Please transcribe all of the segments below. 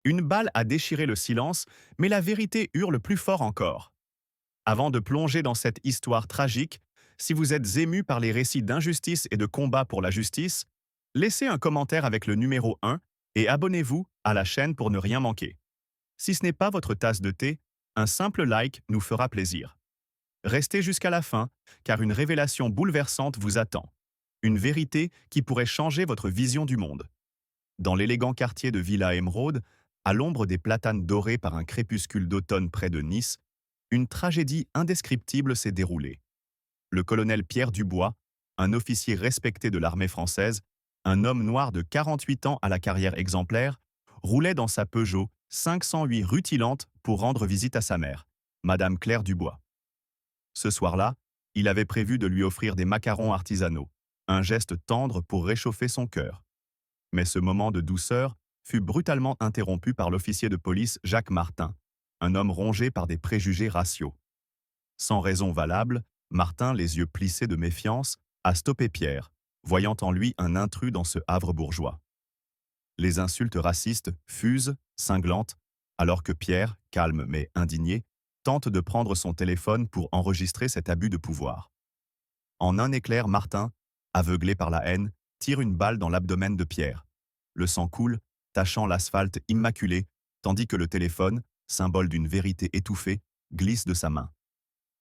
Une balle a déchiré le silence, mais la vérité hurle plus fort encore. Avant de plonger dans cette histoire tragique, si vous êtes ému par les récits d'injustice et de combat pour la justice, laissez un commentaire avec le numéro 1 et abonnez-vous à la chaîne pour ne rien manquer. Si ce n'est pas votre tasse de thé, un simple like nous fera plaisir. Restez jusqu'à la fin, car une révélation bouleversante vous attend. Une vérité qui pourrait changer votre vision du monde. Dans l'élégant quartier de Villa Emeraude, à l'ombre des platanes dorés par un crépuscule d'automne près de Nice, une tragédie indescriptible s'est déroulée. Le colonel Pierre Dubois, un officier respecté de l'armée française, un homme noir de 48 ans à la carrière exemplaire, roulait dans sa Peugeot 508 rutilante pour rendre visite à sa mère, Madame Claire Dubois. Ce soir-là, il avait prévu de lui offrir des macarons artisanaux, un geste tendre pour réchauffer son cœur. Mais ce moment de douceur fut brutalement interrompu par l'officier de police Jacques Martin, un homme rongé par des préjugés raciaux. Sans raison valable, Martin, les yeux plissés de méfiance, a stoppé Pierre, voyant en lui un intrus dans ce havre bourgeois. Les insultes racistes fusent, cinglantes, alors que Pierre, calme mais indigné, tente de prendre son téléphone pour enregistrer cet abus de pouvoir. En un éclair, Martin, aveuglé par la haine, tire une balle dans l'abdomen de Pierre. Le sang coule, tachant l'asphalte immaculé, tandis que le téléphone, symbole d'une vérité étouffée, glisse de sa main.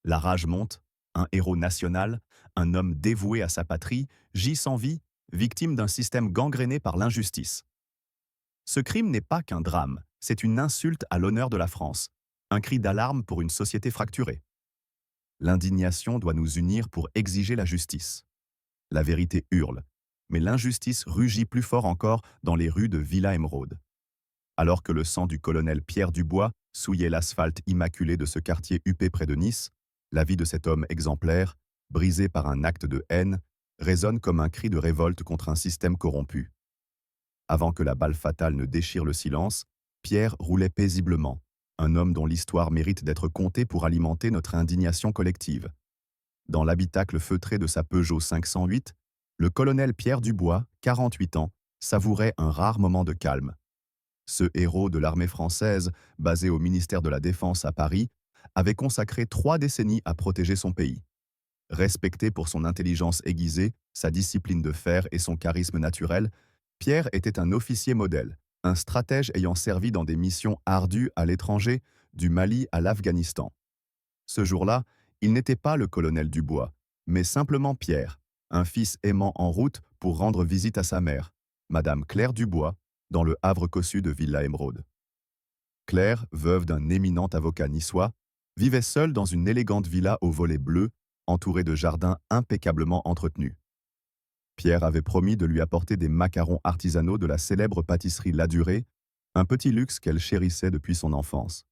La rage monte, un héros national, un homme dévoué à sa patrie, gît sans vie, victime d'un système gangréné par l'injustice. Ce crime n'est pas qu'un drame, c'est une insulte à l'honneur de la France, un cri d'alarme pour une société fracturée. L'indignation doit nous unir pour exiger la justice. La vérité hurle, mais l'injustice rugit plus fort encore dans les rues de Villa Emeraude. Alors que le sang du colonel Pierre Dubois souillait l'asphalte immaculé de ce quartier huppé près de Nice, la vie de cet homme exemplaire, brisé par un acte de haine, résonne comme un cri de révolte contre un système corrompu. Avant que la balle fatale ne déchire le silence, Pierre roulait paisiblement, un homme dont l'histoire mérite d'être contée pour alimenter notre indignation collective. Dans l'habitacle feutré de sa Peugeot 508, le colonel Pierre Dubois, 48 ans, savourait un rare moment de calme. Ce héros de l'armée française, basé au ministère de la Défense à Paris, avait consacré 3 décennies à protéger son pays. Respecté pour son intelligence aiguisée, sa discipline de fer et son charisme naturel, Pierre était un officier modèle, un stratège ayant servi dans des missions ardues à l'étranger, du Mali à l'Afghanistan. Ce jour-là, il n'était pas le colonel Dubois, mais simplement Pierre, un fils aimant en route pour rendre visite à sa mère, Madame Claire Dubois, dans le havre cossu de Villa Emeraude. Claire, veuve d'un éminent avocat niçois, vivait seule dans une élégante villa aux volets bleus, entourée de jardins impeccablement entretenus. Pierre avait promis de lui apporter des macarons artisanaux de la célèbre pâtisserie Ladurée, un petit luxe qu'elle chérissait depuis son enfance.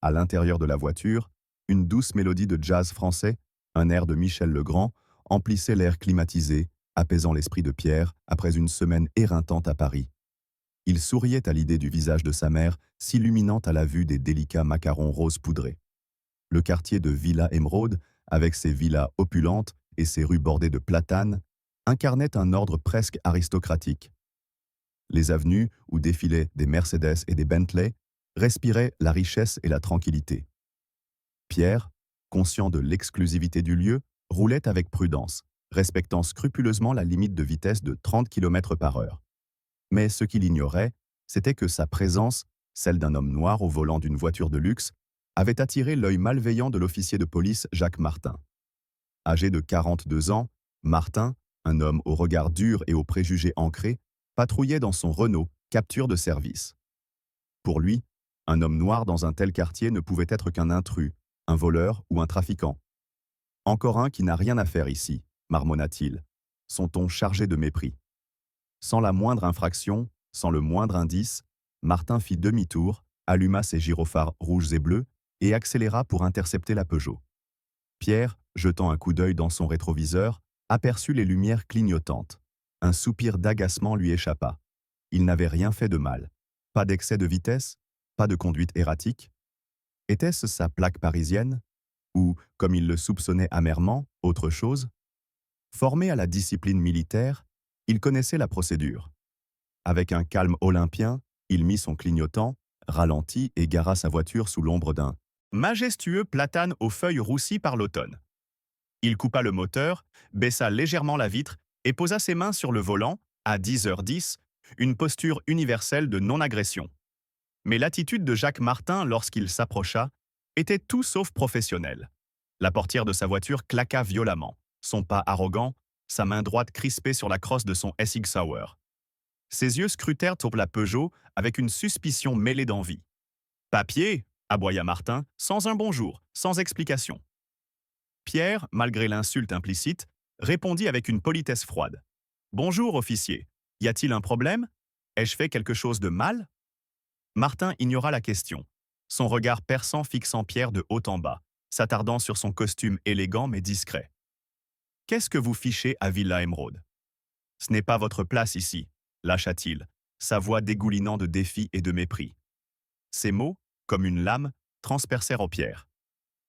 À l'intérieur de la voiture, une douce mélodie de jazz français, un air de Michel Legrand, emplissait l'air climatisé, apaisant l'esprit de Pierre après une semaine éreintante à Paris. Il souriait à l'idée du visage de sa mère, s'illuminant à la vue des délicats macarons roses poudrés. Le quartier de Villa Emeraude, avec ses villas opulentes et ses rues bordées de platanes, incarnait un ordre presque aristocratique. Les avenues, où défilaient des Mercedes et des Bentley, respiraient la richesse et la tranquillité. Pierre, conscient de l'exclusivité du lieu, roulait avec prudence, respectant scrupuleusement la limite de vitesse de 30 km/h. Mais ce qu'il ignorait, c'était que sa présence, celle d'un homme noir au volant d'une voiture de luxe, avait attiré l'œil malveillant de l'officier de police Jacques Martin. Âgé de 42 ans, Martin, un homme au regard dur et aux préjugés ancrés, patrouillait dans son Renault, capture de service. Pour lui, un homme noir dans un tel quartier ne pouvait être qu'un intrus, un voleur ou un trafiquant. Encore un qui n'a rien à faire ici, marmonna-t-il, son ton chargé de mépris. Sans la moindre infraction, sans le moindre indice, Martin fit demi-tour, alluma ses gyrophares rouges et bleus et accéléra pour intercepter la Peugeot. Pierre, jetant un coup d'œil dans son rétroviseur, aperçut les lumières clignotantes. Un soupir d'agacement lui échappa. Il n'avait rien fait de mal. Pas d'excès de vitesse, pas de conduite erratique. Était-ce sa plaque parisienne? Ou, comme il le soupçonnait amèrement, autre chose? Formé à la discipline militaire, il connaissait la procédure. Avec un calme olympien, Il mit son clignotant, ralentit et gara sa voiture sous l'ombre d'un majestueux platane aux feuilles roussies par l'automne. Il coupa le moteur, baissa légèrement la vitre et posa ses mains sur le volant, à 10h10, une posture universelle de non-agression. Mais l'attitude de Jacques Martin lorsqu'il s'approcha était tout sauf professionnelle. La portière de sa voiture claqua violemment, son pas arrogant, sa main droite crispée sur la crosse de son SX Sauer. Ses yeux scrutèrent sur la Peugeot avec une suspicion mêlée d'envie. « Papier !» aboya Martin, sans un bonjour, sans explication. Pierre, malgré l'insulte implicite, répondit avec une politesse froide. « Bonjour, officier. Y a-t-il un problème? Ai-je fait quelque chose de mal ?» Martin ignora la question, son regard perçant fixant Pierre de haut en bas, s'attardant sur son costume élégant mais discret. « Qu'est-ce que vous fichez à Villa Emeraude? Ce n'est pas votre place ici, lâcha-t-il, sa voix dégoulinant de défi et de mépris. Ces mots, comme une lame, transpercèrent Pierre.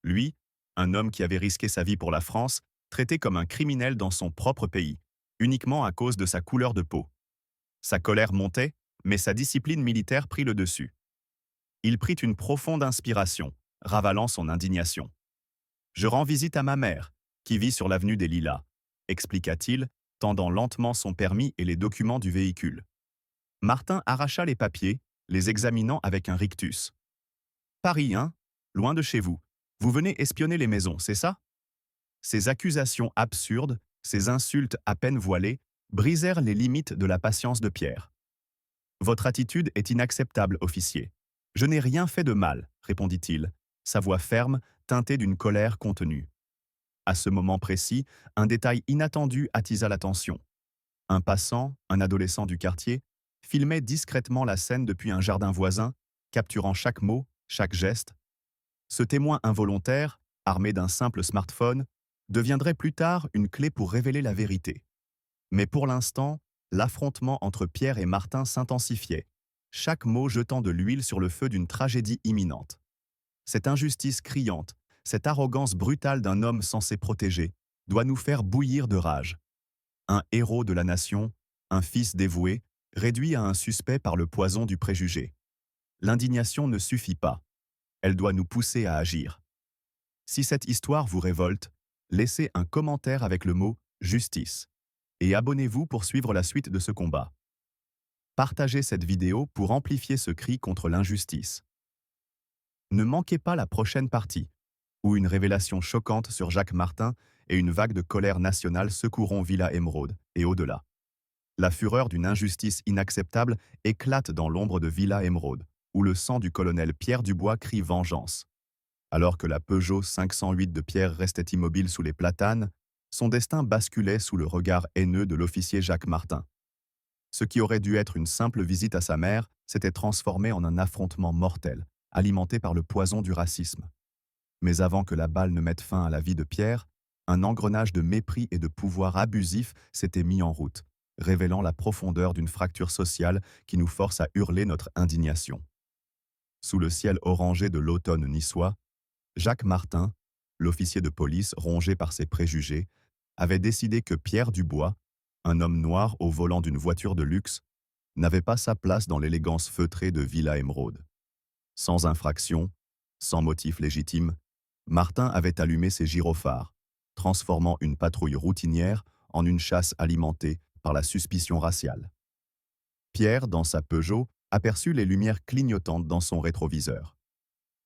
Lui, un homme qui avait risqué sa vie pour la France, traité comme un criminel dans son propre pays, uniquement à cause de sa couleur de peau. Sa colère montait, mais sa discipline militaire prit le dessus. Il prit une profonde inspiration, ravalant son indignation. « Je rends visite à ma mère, qui vit sur l'avenue des Lilas », expliqua-t-il, tendant lentement son permis et les documents du véhicule. Martin arracha les papiers, les examinant avec un rictus. « Paris, hein? Loin de chez vous. Vous venez espionner les maisons, c'est ça ?» Ces accusations absurdes, ces insultes à peine voilées, brisèrent les limites de la patience de Pierre. « Votre attitude est inacceptable, officier. Je n'ai rien fait de mal, » répondit-il, sa voix ferme, teintée d'une colère contenue. À ce moment précis, un détail inattendu attisa l'attention. Un passant, un adolescent du quartier, filmait discrètement la scène depuis un jardin voisin, capturant chaque mot, chaque geste. Ce témoin involontaire, armé d'un simple smartphone, deviendrait plus tard une clé pour révéler la vérité. Mais pour l'instant, l'affrontement entre Pierre et Martin s'intensifiait, chaque mot jetant de l'huile sur le feu d'une tragédie imminente. Cette injustice criante, cette arrogance brutale d'un homme censé protéger, doit nous faire bouillir de rage. Un héros de la nation, un fils dévoué, réduit à un suspect par le poison du préjugé. L'indignation ne suffit pas. Elle doit nous pousser à agir. Si cette histoire vous révolte, laissez un commentaire avec le mot « justice » et abonnez-vous pour suivre la suite de ce combat. Partagez cette vidéo pour amplifier ce cri contre l'injustice. Ne manquez pas la prochaine partie, où une révélation choquante sur Jacques Martin et une vague de colère nationale secoueront Villa Emeraude et au-delà. La fureur d'une injustice inacceptable éclate dans l'ombre de Villa Emeraude, où le sang du colonel Pierre Dubois crie vengeance. Alors que la Peugeot 508 de Pierre restait immobile sous les platanes, son destin basculait sous le regard haineux de l'officier Jacques Martin. Ce qui aurait dû être une simple visite à sa mère s'était transformé en un affrontement mortel, alimenté par le poison du racisme. Mais avant que la balle ne mette fin à la vie de Pierre, un engrenage de mépris et de pouvoir abusif s'était mis en route, révélant la profondeur d'une fracture sociale qui nous force à hurler notre indignation. Sous le ciel orangé de l'automne niçois, Jacques Martin, l'officier de police rongé par ses préjugés, avait décidé que Pierre Dubois, un homme noir au volant d'une voiture de luxe, n'avait pas sa place dans l'élégance feutrée de Villa Emeraude. Sans infraction, sans motif légitime, Martin avait allumé ses gyrophares, transformant une patrouille routinière en une chasse alimentée par la suspicion raciale. Pierre, dans sa Peugeot, aperçut les lumières clignotantes dans son rétroviseur.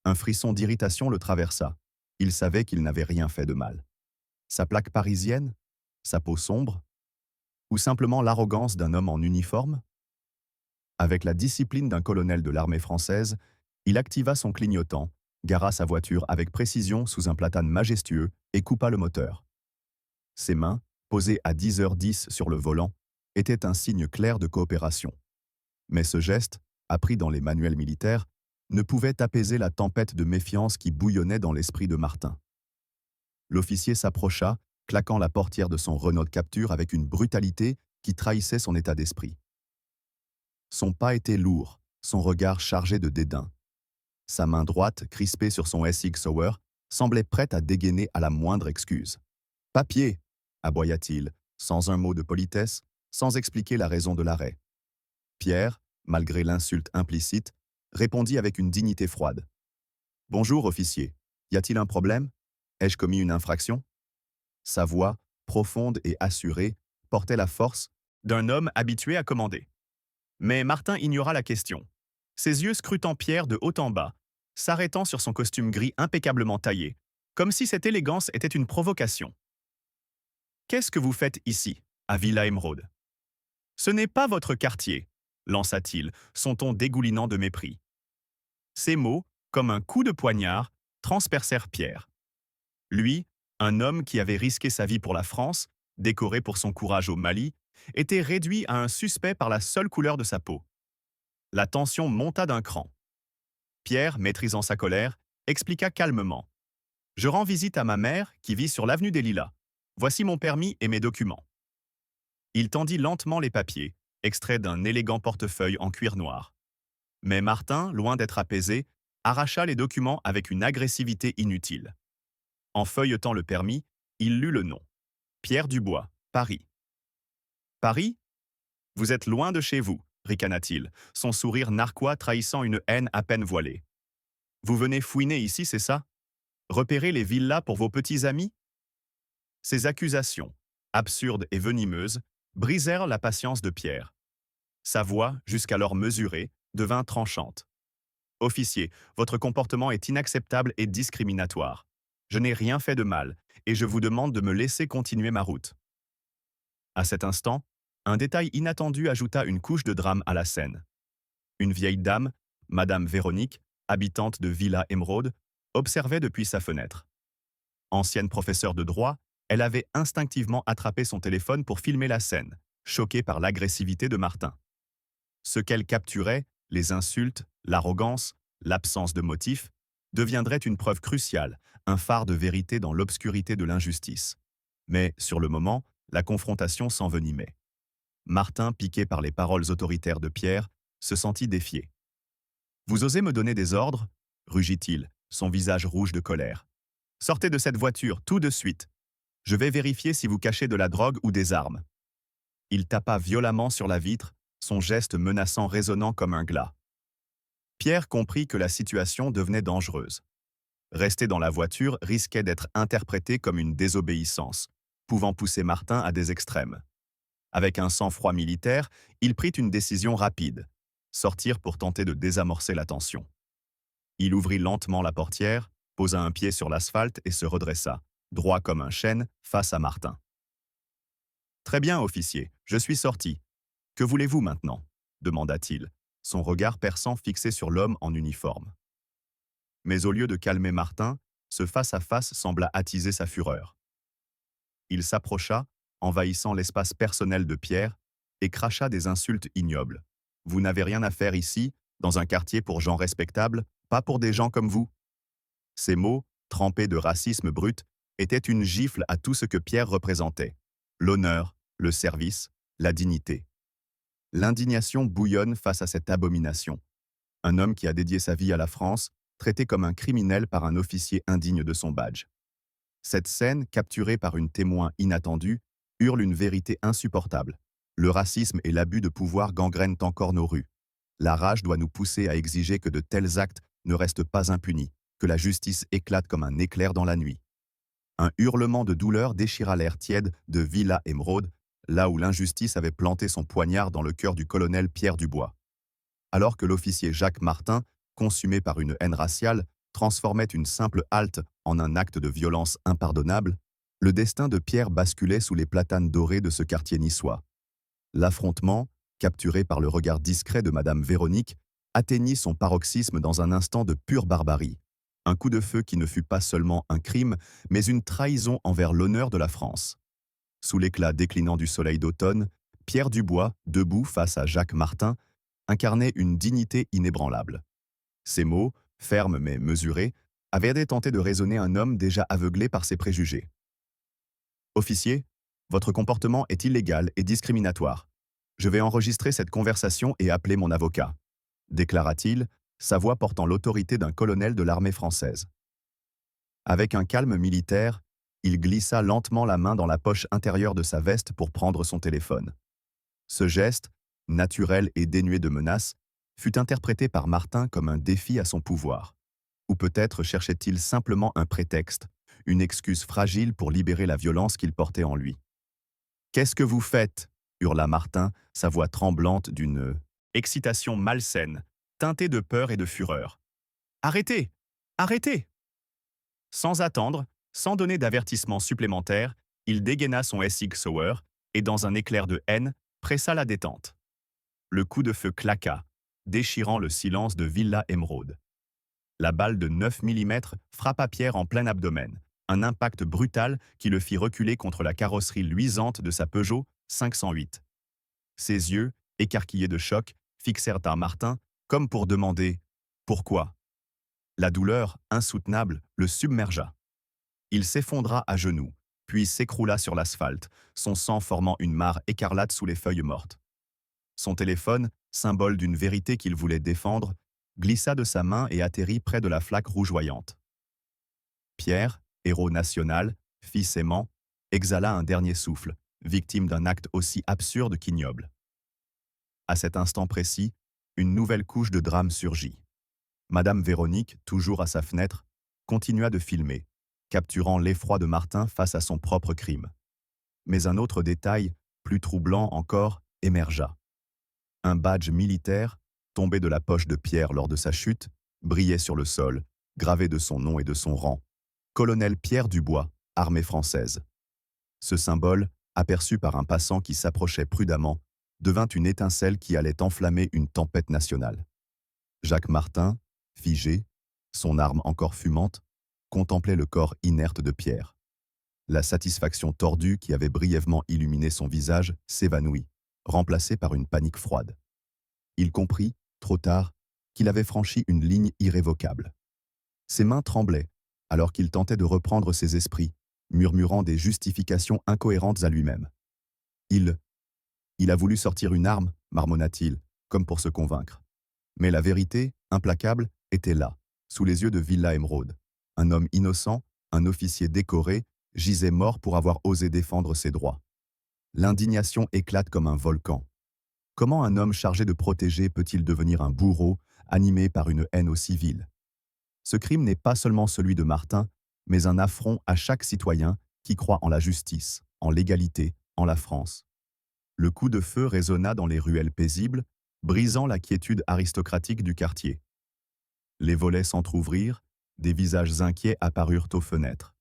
Un frisson d'irritation le traversa. Il savait qu'il n'avait rien fait de mal. Sa plaque parisienne? Sa peau sombre? Ou simplement l'arrogance d'un homme en uniforme? Avec la discipline d'un colonel de l'armée française, il activa son clignotant, gara sa voiture avec précision sous un platane majestueux et coupa le moteur. Ses mains, posées à 10h10 sur le volant, étaient un signe clair de coopération. Mais ce geste, appris dans les manuels militaires, ne pouvait apaiser la tempête de méfiance qui bouillonnait dans l'esprit de Martin. L'officier s'approcha, claquant la portière de son Renault de capture avec une brutalité qui trahissait son état d'esprit. Son pas était lourd, son regard chargé de dédain. Sa main droite, crispée sur son SX Sauer, semblait prête à dégainer à la moindre excuse. « Papier !» aboya-t-il, sans un mot de politesse, sans expliquer la raison de l'arrêt. Pierre, malgré l'insulte implicite, répondit avec une dignité froide. Bonjour, officier. Y a-t-il un problème? Ai-je commis une infraction? Sa voix, profonde et assurée, portait la force d'un homme habitué à commander. Mais Martin ignora la question. Ses yeux scrutant Pierre de haut en bas, s'arrêtant sur son costume gris impeccablement taillé, comme si cette élégance était une provocation. Qu'est-ce que vous faites ici, à Villa Émeraude? Ce n'est pas votre quartier, lança-t-il, son ton dégoulinant de mépris. Ces mots, comme un coup de poignard, transpercèrent Pierre. Lui, un homme qui avait risqué sa vie pour la France, décoré pour son courage au Mali, était réduit à un suspect par la seule couleur de sa peau. La tension monta d'un cran. Pierre, maîtrisant sa colère, expliqua calmement. Je rends visite à ma mère, qui vit sur l'avenue des Lilas. Voici mon permis et mes documents. Il tendit lentement les papiers, extraits d'un élégant portefeuille en cuir noir. Mais Martin, loin d'être apaisé, arracha les documents avec une agressivité inutile. En feuilletant le permis, il lut le nom. Pierre Dubois, Paris. Paris? Vous êtes loin de chez vous, ricana-t-il, son sourire narquois trahissant une haine à peine voilée. Vous venez fouiner ici, c'est ça? Repérer les villas pour vos petits amis? Ces accusations, absurdes et venimeuses, brisèrent la patience de Pierre. Sa voix, jusqu'alors mesurée, devint tranchante. Officier, votre comportement est inacceptable et discriminatoire. Je n'ai rien fait de mal, et je vous demande de me laisser continuer ma route. À cet instant, un détail inattendu ajouta une couche de drame à la scène. Une vieille dame, Madame Véronique, habitante de Villa Émeraude, observait depuis sa fenêtre. Ancienne professeure de droit, elle avait instinctivement attrapé son téléphone pour filmer la scène, choquée par l'agressivité de Martin. Ce qu'elle capturait, les insultes, l'arrogance, l'absence de motif, deviendrait une preuve cruciale, un phare de vérité dans l'obscurité de l'injustice. Mais, sur le moment, la confrontation s'envenimait. Martin, piqué par les paroles autoritaires de Pierre, se sentit défié. « Vous osez me donner des ordres ?» rugit-il, son visage rouge de colère. « Sortez de cette voiture, tout de suite. Je vais vérifier si vous cachez de la drogue ou des armes. » Il tapa violemment sur la vitre, son geste menaçant résonnant comme un glas. Pierre comprit que la situation devenait dangereuse. Rester dans la voiture risquait d'être interprété comme une désobéissance, pouvant pousser Martin à des extrêmes. Avec un sang-froid militaire, il prit une décision rapide, sortir pour tenter de désamorcer la tension. Il ouvrit lentement la portière, posa un pied sur l'asphalte et se redressa, droit comme un chêne, face à Martin. « Très bien, officier, je suis sorti. Que voulez-vous maintenant ?» demanda-t-il, son regard perçant fixé sur l'homme en uniforme. Mais au lieu de calmer Martin, ce face-à-face sembla attiser sa fureur. Il s'approcha, envahissant l'espace personnel de Pierre, et cracha des insultes ignobles. « Vous n'avez rien à faire ici, dans un quartier pour gens respectables, pas pour des gens comme vous. » Ces mots, trempés de racisme brut, étaient une gifle à tout ce que Pierre représentait. L'honneur, le service, la dignité. L'indignation bouillonne face à cette abomination. Un homme qui a dédié sa vie à la France, traité comme un criminel par un officier indigne de son badge. Cette scène, capturée par une témoin inattendue, hurle une vérité insupportable. Le racisme et l'abus de pouvoir gangrènent encore nos rues. La rage doit nous pousser à exiger que de tels actes ne restent pas impunis, que la justice éclate comme un éclair dans la nuit. Un hurlement de douleur déchira l'air tiède de Villa Émeraude, là où l'injustice avait planté son poignard dans le cœur du colonel Pierre Dubois. Alors que l'officier Jacques Martin, consumé par une haine raciale, transformait une simple halte en un acte de violence impardonnable, le destin de Pierre basculait sous les platanes dorés de ce quartier niçois. L'affrontement, capturé par le regard discret de Madame Véronique, atteignit son paroxysme dans un instant de pure barbarie. Un coup de feu qui ne fut pas seulement un crime, mais une trahison envers l'honneur de la France. Sous l'éclat déclinant du soleil d'automne, Pierre Dubois, debout face à Jacques Martin, incarnait une dignité inébranlable. Ces mots, fermes mais mesurés, avaient tenté de raisonner un homme déjà aveuglé par ses préjugés. « Officier, votre comportement est illégal et discriminatoire. Je vais enregistrer cette conversation et appeler mon avocat, » déclara-t-il, sa voix portant l'autorité d'un colonel de l'armée française. Avec un calme militaire, il glissa lentement la main dans la poche intérieure de sa veste pour prendre son téléphone. Ce geste, naturel et dénué de menaces, fut interprété par Martin comme un défi à son pouvoir. Ou peut-être cherchait-il simplement un prétexte, une excuse fragile pour libérer la violence qu'il portait en lui. Qu'est-ce que vous faites hurla Martin, sa voix tremblante d'une excitation malsaine, teintée de peur et de fureur. Arrêtez! Arrêtez! Sans attendre, sans donner d'avertissement supplémentaire, il dégaina son SX Sauer et, dans un éclair de haine, pressa la détente. Le coup de feu claqua, déchirant le silence de Villa Émeraude. La balle de 9 mm frappa Pierre en plein abdomen, un impact brutal qui le fit reculer contre la carrosserie luisante de sa Peugeot 508. Ses yeux, écarquillés de choc, fixèrent à Martin, comme pour demander « Pourquoi ?» La douleur, insoutenable, le submergea. Il s'effondra à genoux, puis s'écroula sur l'asphalte, son sang formant une mare écarlate sous les feuilles mortes. Son téléphone, symbole d'une vérité qu'il voulait défendre, glissa de sa main et atterrit près de la flaque rougeoyante. Pierre, héros national, fils aimant, exhala un dernier souffle, victime d'un acte aussi absurde qu'ignoble. À cet instant précis, une nouvelle couche de drame surgit. Madame Véronique, toujours à sa fenêtre, continua de filmer, capturant l'effroi de Martin face à son propre crime. Mais un autre détail, plus troublant encore, émergea. Un badge militaire, tombé de la poche de Pierre lors de sa chute, brillait sur le sol, gravé de son nom et de son rang. Colonel Pierre Dubois, armée française. Ce symbole, aperçu par un passant qui s'approchait prudemment, devint une étincelle qui allait enflammer une tempête nationale. Jacques Martin, figé, son arme encore fumante, contemplait le corps inerte de Pierre. La satisfaction tordue qui avait brièvement illuminé son visage s'évanouit, remplacée par une panique froide. Il comprit, trop tard, qu'il avait franchi une ligne irrévocable. Ses mains tremblaient, alors qu'il tentait de reprendre ses esprits, murmurant des justifications incohérentes à lui-même. Il a voulu sortir une arme, marmonna-t-il, comme pour se convaincre. Mais la vérité, implacable, était là, sous les yeux de Villa Émeraude. Un homme innocent, un officier décoré, gisait mort pour avoir osé défendre ses droits. L'indignation éclate comme un volcan. Comment un homme chargé de protéger peut-il devenir un bourreau, animé par une haine aussi vile? Ce crime n'est pas seulement celui de Martin, mais un affront à chaque citoyen qui croit en la justice, en l'égalité, en la France. Le coup de feu résonna dans les ruelles paisibles, brisant la quiétude aristocratique du quartier. Les volets s'entr'ouvrirent, des visages inquiets apparurent aux fenêtres.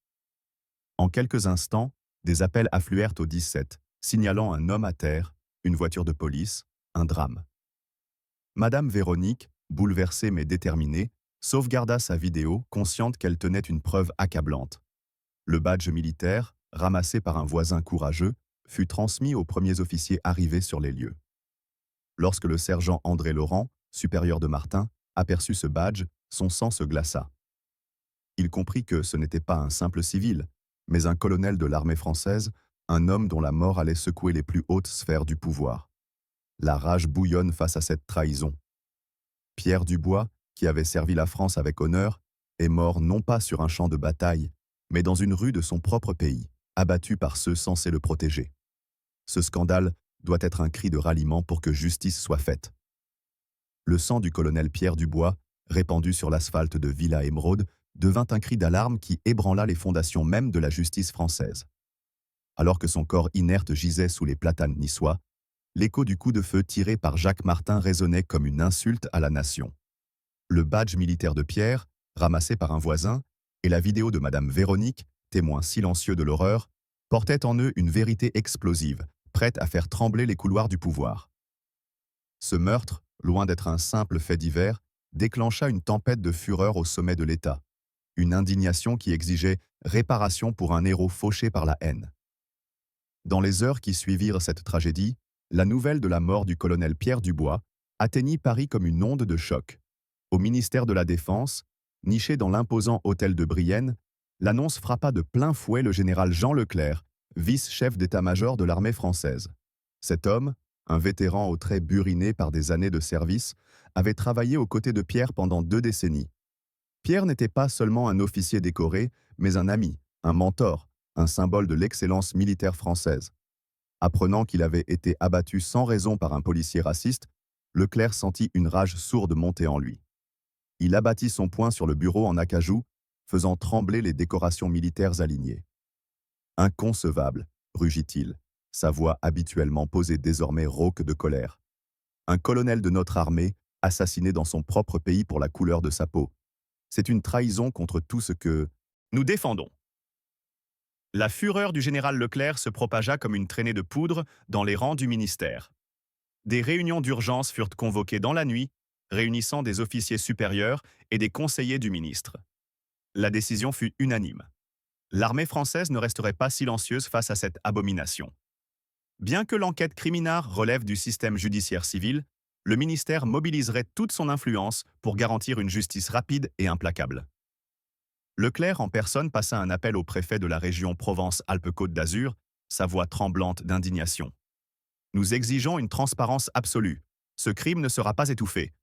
En quelques instants, des appels affluèrent au 17, signalant un homme à terre, une voiture de police, un drame. Madame Véronique, bouleversée mais déterminée, sauvegarda sa vidéo, consciente qu'elle tenait une preuve accablante. Le badge militaire, ramassé par un voisin courageux, fut transmis aux premiers officiers arrivés sur les lieux. Lorsque le sergent André Laurent, supérieur de Martin, aperçut ce badge, son sang se glaça. Il comprit que ce n'était pas un simple civil, mais un colonel de l'armée française, un homme dont la mort allait secouer les plus hautes sphères du pouvoir. La rage bouillonne face à cette trahison. Pierre Dubois, qui avait servi la France avec honneur, est mort non pas sur un champ de bataille, mais dans une rue de son propre pays, abattu par ceux censés le protéger. Ce scandale doit être un cri de ralliement pour que justice soit faite. Le sang du colonel Pierre Dubois, répandu sur l'asphalte de Villa Émeraude, devint un cri d'alarme qui ébranla les fondations mêmes de la justice française. Alors que son corps inerte gisait sous les platanes niçois, l'écho du coup de feu tiré par Jacques Martin résonnait comme une insulte à la nation. Le badge militaire de Pierre, ramassé par un voisin, et la vidéo de Madame Véronique, témoin silencieux de l'horreur, portaient en eux une vérité explosive, prête à faire trembler les couloirs du pouvoir. Ce meurtre, loin d'être un simple fait divers, déclencha une tempête de fureur au sommet de l'État, une indignation qui exigeait réparation pour un héros fauché par la haine. Dans les heures qui suivirent cette tragédie, la nouvelle de la mort du colonel Pierre Dubois atteignit Paris comme une onde de choc. Au ministère de la Défense, niché dans l'imposant hôtel de Brienne, l'annonce frappa de plein fouet le général Jean Leclerc, vice-chef d'état-major de l'armée française. Cet homme, un vétéran aux traits burinés par des années de service, avait travaillé aux côtés de Pierre pendant 2 décennies. Pierre n'était pas seulement un officier décoré, mais un ami, un mentor, un symbole de l'excellence militaire française. Apprenant qu'il avait été abattu sans raison par un policier raciste, Leclerc sentit une rage sourde monter en lui. Il abattit son poing sur le bureau en acajou, faisant trembler les décorations militaires alignées. Inconcevable, rugit-il, sa voix habituellement posée désormais rauque de colère. Un colonel de notre armée, assassiné dans son propre pays pour la couleur de sa peau. C'est une trahison contre tout ce que Nous défendons. La fureur du général Leclerc se propagea comme une traînée de poudre dans les rangs du ministère. Des réunions d'urgence furent convoquées dans la nuit, réunissant des officiers supérieurs et des conseillers du ministre. La décision fut unanime. L'armée française ne resterait pas silencieuse face à cette abomination. Bien que l'enquête criminelle relève du système judiciaire civil, le ministère mobiliserait toute son influence pour garantir une justice rapide et implacable. Leclerc en personne passa un appel au préfet de la région Provence-Alpes-Côte d'Azur, sa voix tremblante d'indignation. Nous exigeons une transparence absolue. Ce crime ne sera pas étouffé.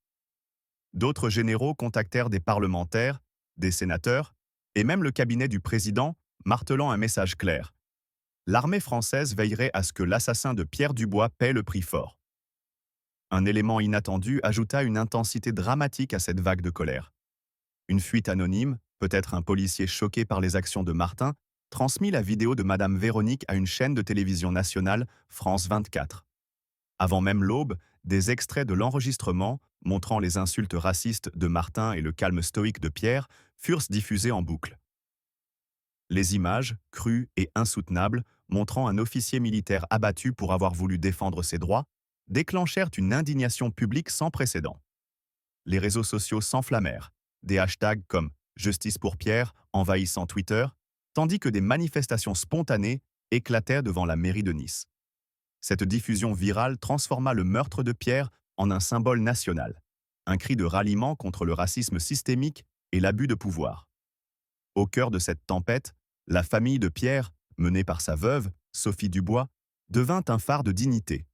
D'autres généraux contactèrent des parlementaires, des sénateurs, et même le cabinet du président, martelant un message clair. L'armée française veillerait à ce que l'assassin de Pierre Dubois paie le prix fort. Un élément inattendu ajouta une intensité dramatique à cette vague de colère. Une fuite anonyme, peut-être un policier choqué par les actions de Martin, transmit la vidéo de Madame Véronique à une chaîne de télévision nationale, France 24. Avant même l'aube, des extraits de l'enregistrement, montrant les insultes racistes de Martin et le calme stoïque de Pierre, furent diffusés en boucle. Les images, crues et insoutenables, montrant un officier militaire abattu pour avoir voulu défendre ses droits, déclenchèrent une indignation publique sans précédent. Les réseaux sociaux s'enflammèrent, des hashtags comme Justice pour Pierre envahissant Twitter, tandis que des manifestations spontanées éclatèrent devant la mairie de Nice. Cette diffusion virale transforma le meurtre de Pierre en un symbole national, un cri de ralliement contre le racisme systémique et l'abus de pouvoir. Au cœur de cette tempête, la famille de Pierre, menée par sa veuve, Sophie Dubois, devint un phare de dignité.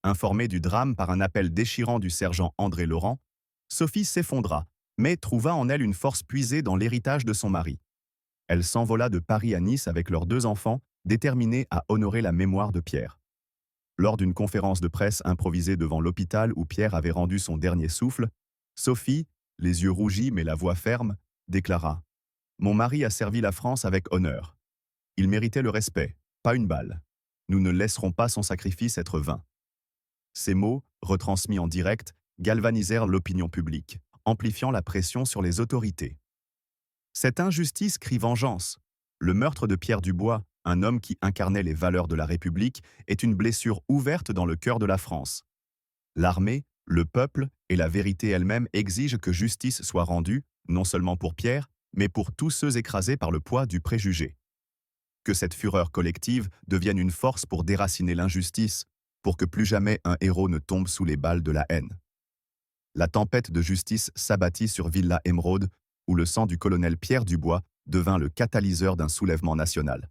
Informée du drame par un appel déchirant du sergent André Laurent, Sophie s'effondra, mais trouva en elle une force puisée dans l'héritage de son mari. Elle s'envola de Paris à Nice avec leurs 2 enfants, déterminée à honorer la mémoire de Pierre. Lors d'une conférence de presse improvisée devant l'hôpital où Pierre avait rendu son dernier souffle, Sophie, les yeux rougis mais la voix ferme, déclara « Mon mari a servi la France avec honneur. Il méritait le respect, pas une balle. Nous ne laisserons pas son sacrifice être vain. » Ces mots, retransmis en direct, galvanisèrent l'opinion publique, amplifiant la pression sur les autorités. Cette injustice crie vengeance. Le meurtre de Pierre Dubois, un homme qui incarnait les valeurs de la République, est une blessure ouverte dans le cœur de la France. L'armée, le peuple et la vérité elle-même exigent que justice soit rendue, non seulement pour Pierre, mais pour tous ceux écrasés par le poids du préjugé. Que cette fureur collective devienne une force pour déraciner l'injustice, pour que plus jamais un héros ne tombe sous les balles de la haine. La tempête de justice s'abattit sur Villa Émeraude, où le sang du colonel Pierre Dubois devint le catalyseur d'un soulèvement national.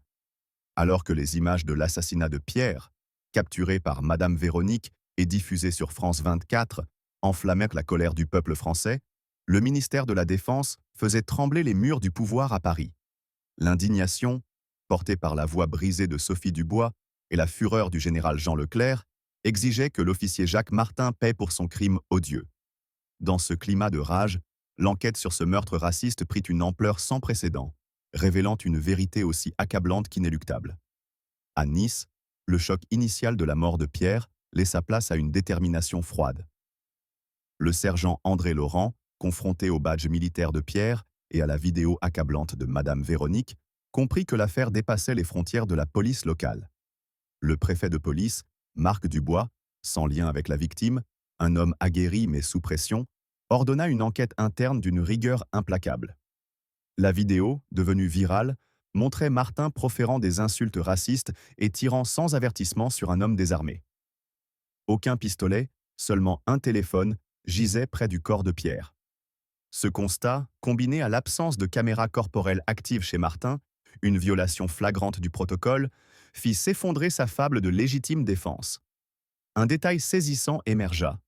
Alors que les images de l'assassinat de Pierre, capturées par Madame Véronique et diffusées sur France 24, enflammèrent la colère du peuple français, le ministère de la Défense faisait trembler les murs du pouvoir à Paris. L'indignation, portée par la voix brisée de Sophie Dubois et la fureur du général Jean Leclerc, exigeait que l'officier Jacques Martin paie pour son crime odieux. Dans ce climat de rage, l'enquête sur ce meurtre raciste prit une ampleur sans précédent, révélant une vérité aussi accablante qu'inéluctable. À Nice, le choc initial de la mort de Pierre laissa place à une détermination froide. Le sergent André Laurent, confronté au badge militaire de Pierre et à la vidéo accablante de Madame Véronique, comprit que l'affaire dépassait les frontières de la police locale. Le préfet de police, Marc Dubois, sans lien avec la victime, un homme aguerri mais sous pression, ordonna une enquête interne d'une rigueur implacable. La vidéo, devenue virale, montrait Martin proférant des insultes racistes et tirant sans avertissement sur un homme désarmé. Aucun pistolet, seulement un téléphone, gisait près du corps de Pierre. Ce constat, combiné à l'absence de caméra corporelle active chez Martin, une violation flagrante du protocole, fit s'effondrer sa fable de légitime défense. Un détail saisissant émergea.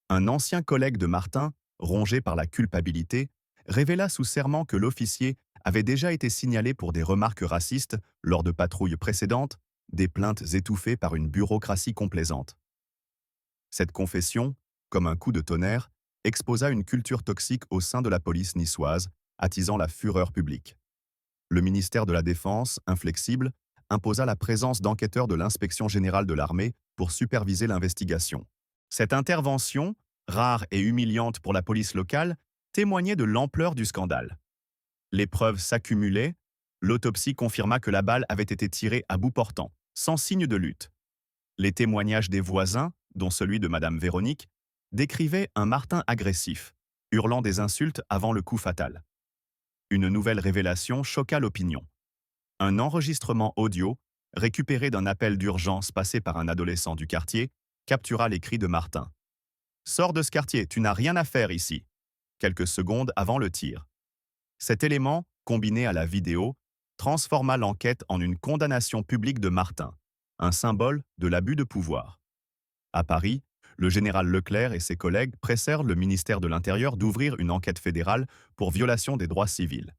Un ancien collègue de Martin, rongé par la culpabilité, révéla sous serment que l'officier avait déjà été signalé pour des remarques racistes lors de patrouilles précédentes, des plaintes étouffées par une bureaucratie complaisante. Cette confession, comme un coup de tonnerre, exposa une culture toxique au sein de la police niçoise, attisant la fureur publique. Le ministère de la Défense, inflexible, imposa la présence d'enquêteurs de l'inspection générale de l'armée pour superviser l'investigation. Cette intervention, rare et humiliante pour la police locale, témoignait de l'ampleur du scandale. Les preuves s'accumulaient, l'autopsie confirma que la balle avait été tirée à bout portant, sans signe de lutte. Les témoignages des voisins, dont celui de Madame Véronique, décrivaient un Martin agressif, hurlant des insultes avant le coup fatal. Une nouvelle révélation choqua l'opinion. Un enregistrement audio, récupéré d'un appel d'urgence passé par un adolescent du quartier, captura les cris de Martin. « Sors de ce quartier, tu n'as rien à faire ici !» quelques secondes avant le tir. Cet élément, combiné à la vidéo, transforma l'enquête en une condamnation publique de Martin, un symbole de l'abus de pouvoir. À Paris, le général Leclerc et ses collègues pressèrent le ministère de l'Intérieur d'ouvrir une enquête fédérale pour violation des droits civils.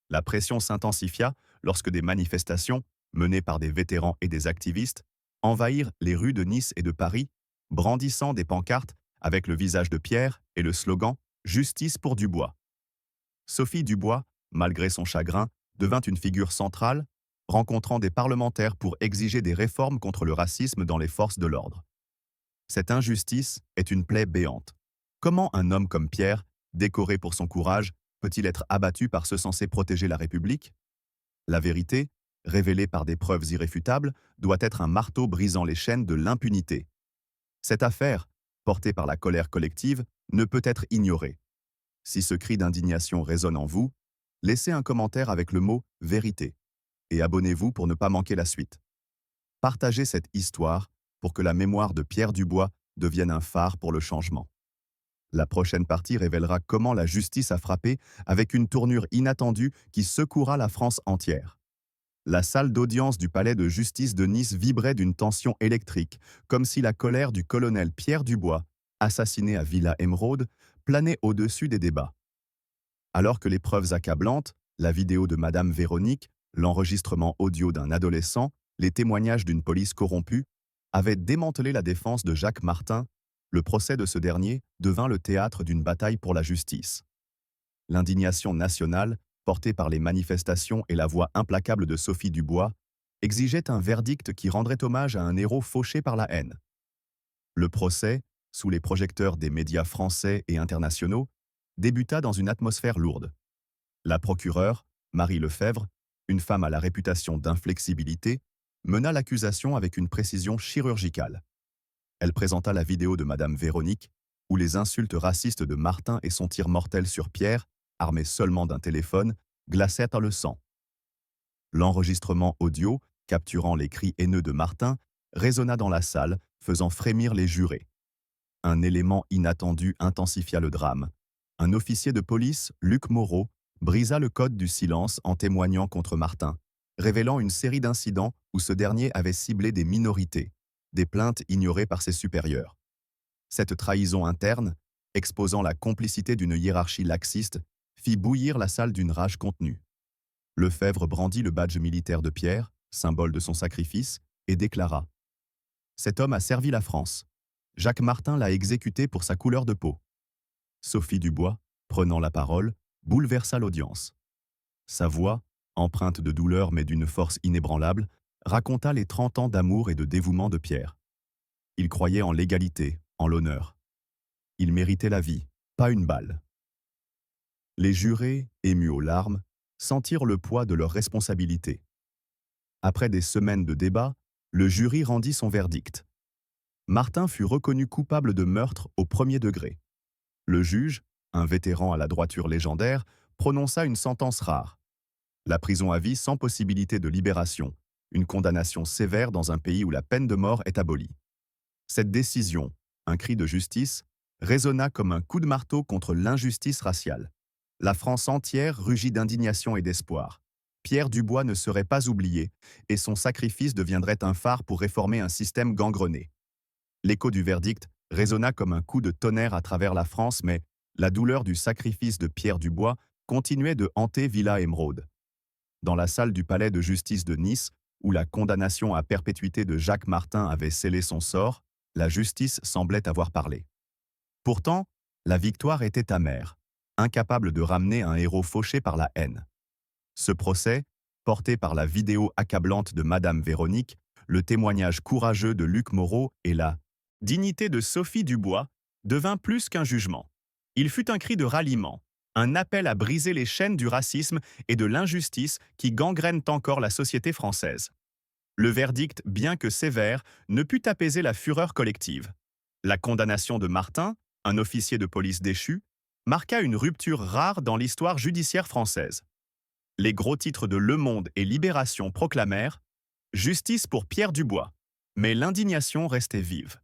La pression s'intensifia lorsque des manifestations, menées par des vétérans et des activistes, envahirent les rues de Nice et de Paris, brandissant des pancartes avec le visage de Pierre et le slogan « Justice pour Dubois ». Sophie Dubois, malgré son chagrin, devint une figure centrale, rencontrant des parlementaires pour exiger des réformes contre le racisme dans les forces de l'ordre. Cette injustice est une plaie béante. Comment un homme comme Pierre, décoré pour son courage, peut-il être abattu par ceux censés protéger la République? La vérité, révélée par des preuves irréfutables, doit être un marteau brisant les chaînes de l'impunité. Cette affaire, portée par la colère collective, ne peut être ignorée. Si ce cri d'indignation résonne en vous, laissez un commentaire avec le mot « vérité » et abonnez-vous pour ne pas manquer la suite. Partagez cette histoire pour que la mémoire de Pierre Dubois devienne un phare pour le changement. La prochaine partie révélera comment la justice a frappé avec une tournure inattendue qui secouera la France entière. La salle d'audience du palais de justice de Nice vibrait d'une tension électrique, comme si la colère du colonel Pierre Dubois, assassiné à Villa Emeraude, planait au-dessus des débats. Alors que les preuves accablantes, la vidéo de Madame Véronique, l'enregistrement audio d'un adolescent, les témoignages d'une police corrompue, avaient démantelé la défense de Jacques Martin, le procès de ce dernier devint le théâtre d'une bataille pour la justice. L'indignation nationale, portée par les manifestations et la voix implacable de Sophie Dubois, exigeait un verdict qui rendrait hommage à un héros fauché par la haine. Le procès, sous les projecteurs des médias français et internationaux, débuta dans une atmosphère lourde. La procureure, Marie Lefebvre, une femme à la réputation d'inflexibilité, mena l'accusation avec une précision chirurgicale. Elle présenta la vidéo de Madame Véronique, où les insultes racistes de Martin et son tir mortel sur Pierre, armé seulement d'un téléphone, glaçaient le sang. L'enregistrement audio, capturant les cris haineux de Martin, résonna dans la salle, faisant frémir les jurés. Un élément inattendu intensifia le drame. Un officier de police, Luc Moreau, brisa le code du silence en témoignant contre Martin, révélant une série d'incidents où ce dernier avait ciblé des minorités, des plaintes ignorées par ses supérieurs. Cette trahison interne, exposant la complicité d'une hiérarchie laxiste, fit bouillir la salle d'une rage contenue. Lefebvre brandit le badge militaire de Pierre, symbole de son sacrifice, et déclara « Cet homme a servi la France. Jacques Martin l'a exécuté pour sa couleur de peau. » Sophie Dubois, prenant la parole, bouleversa l'audience. Sa voix, empreinte de douleur mais d'une force inébranlable, raconta les 30 ans d'amour et de dévouement de Pierre. Il croyait en l'égalité, en l'honneur. Il méritait la vie, pas une balle. Les jurés, émus aux larmes, sentirent le poids de leurs responsabilités. Après des semaines de débats, le jury rendit son verdict. Martin fut reconnu coupable de meurtre au premier degré. Le juge, un vétéran à la droiture légendaire, prononça une sentence rare. La prison à vie sans possibilité de libération, une condamnation sévère dans un pays où la peine de mort est abolie. Cette décision, un cri de justice, résonna comme un coup de marteau contre l'injustice raciale. La France entière rugit d'indignation et d'espoir. Pierre Dubois ne serait pas oublié et son sacrifice deviendrait un phare pour réformer un système gangrené. L'écho du verdict résonna comme un coup de tonnerre à travers la France, mais la douleur du sacrifice de Pierre Dubois continuait de hanter Villa Emeraude. Dans la salle du palais de justice de Nice, où la condamnation à perpétuité de Jacques Martin avait scellé son sort, la justice semblait avoir parlé. Pourtant, la victoire était amère, incapable de ramener un héros fauché par la haine. Ce procès, porté par la vidéo accablante de Madame Véronique, le témoignage courageux de Luc Moreau et la dignité de Sophie Dubois, devint plus qu'un jugement. Il fut un cri de ralliement, un appel à briser les chaînes du racisme et de l'injustice qui gangrènent encore la société française. Le verdict, bien que sévère, ne put apaiser la fureur collective. La condamnation de Martin, un officier de police déchu, marqua une rupture rare dans l'histoire judiciaire française. Les gros titres de Le Monde et Libération proclamèrent « Justice pour Pierre Dubois », mais l'indignation restait vive.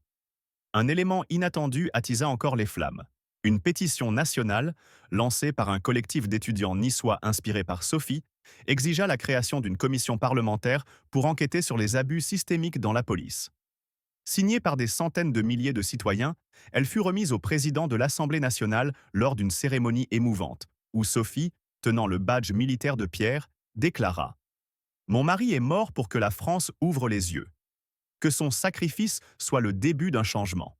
Un élément inattendu attisa encore les flammes. Une pétition nationale, lancée par un collectif d'étudiants niçois inspiré par Sophie, exigea la création d'une commission parlementaire pour enquêter sur les abus systémiques dans la police. Signée par des centaines de milliers de citoyens, elle fut remise au président de l'Assemblée nationale lors d'une cérémonie émouvante, où Sophie, tenant le badge militaire de Pierre, déclara « Mon mari est mort pour que la France ouvre les yeux. Que son sacrifice soit le début d'un changement. »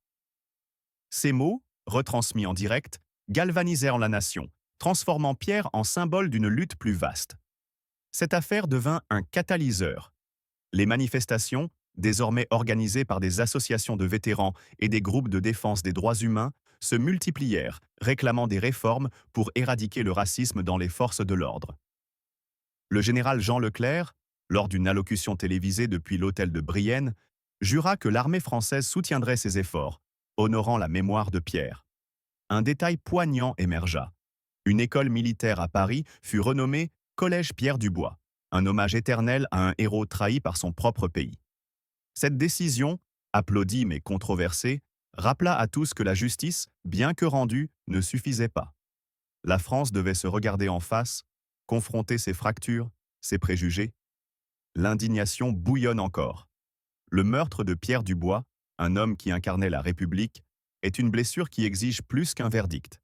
Ces mots, retransmis en direct, galvanisèrent la nation, transformant Pierre en symbole d'une lutte plus vaste. Cette affaire devint un catalyseur. Les manifestations, désormais organisées par des associations de vétérans et des groupes de défense des droits humains, se multiplièrent, réclamant des réformes pour éradiquer le racisme dans les forces de l'ordre. Le général Jean Leclerc, lors d'une allocution télévisée depuis l'hôtel de Brienne, jura que l'armée française soutiendrait ces efforts, honorant la mémoire de Pierre. Un détail poignant émergea. Une école militaire à Paris fut renommée Collège Pierre Dubois, un hommage éternel à un héros trahi par son propre pays. Cette décision, applaudie mais controversée, rappela à tous que la justice, bien que rendue, ne suffisait pas. La France devait se regarder en face, confronter ses fractures, ses préjugés. L'indignation bouillonne encore. Le meurtre de Pierre Dubois, un homme qui incarnait la République, est une blessure qui exige plus qu'un verdict.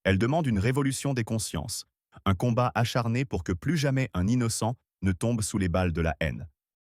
Elle demande une révolution des consciences, un combat acharné pour que plus jamais un innocent ne tombe sous les balles de la haine.